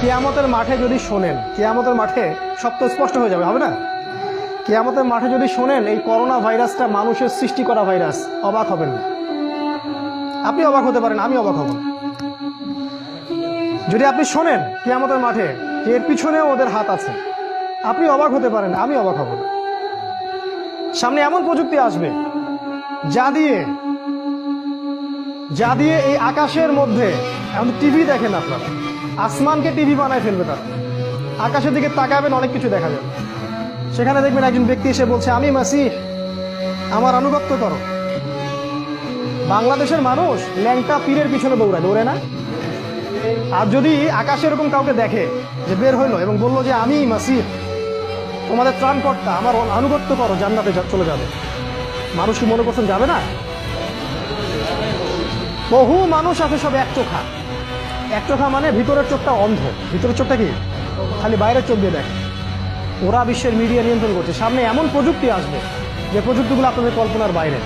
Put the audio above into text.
কিয়ামতের মাঠে যদি শোনেন, কিয়ামতের মাঠে সব তো স্পষ্ট হয়ে যাবে, হবে না? কিয়ামতের মাঠে যদি শোনেন এই করোনা ভাইরাসটা মানুষের সৃষ্টি করা ভাইরাস, অবাক হবেন না। আপনি অবাক হতে পারেন, আমি অবাক হব। যদি আপনি শোনেন কিয়ামতের মাঠে যে এর পিছনেও ওদের হাত আছে, আপনি অবাক হতে পারেন, আমি অবাক হব না। সামনে এমন প্রযুক্তি আসবে যা দিয়ে এই আকাশের মধ্যে, এখন টিভি দেখেন আপনারা, আসমানকে টিভি বানায় ফেলবে তারা। আকাশের দিকে তাকাবেন, অনেক কিছু দেখা যাবে। সেখানে দেখবেন একজন ব্যক্তি এসে বলছে, আমি মাসিহ, আমার আনুগত্য করো। বাংলাদেশের মানুষ ল্যাংটা পীরের পিছনে দৌড়ে না? আর যদি আকাশে এরকম কাউকে দেখে যে বের হইলো এবং বললো যে আমি মাসিহ, তোমাদের ত্রাণকর্তা, আমার আনুগত্য করো, জান্নাতে চলে যাবে, মানুষ কি মনে করছেন যাবে না? বহু মানুষ আছে সব এক চোখা মানে ভিতরের চোখটা অন্ধ। ভিতরের চোখটা কি? খালি বাইরের চোখ দিয়ে দেখে। ওরা বিশ্বের মিডিয়া নিয়ন্ত্রণ করছে। সামনে এমন প্রযুক্তি আসবে যে প্রযুক্তিগুলো আপনাদের কল্পনার বাইরে।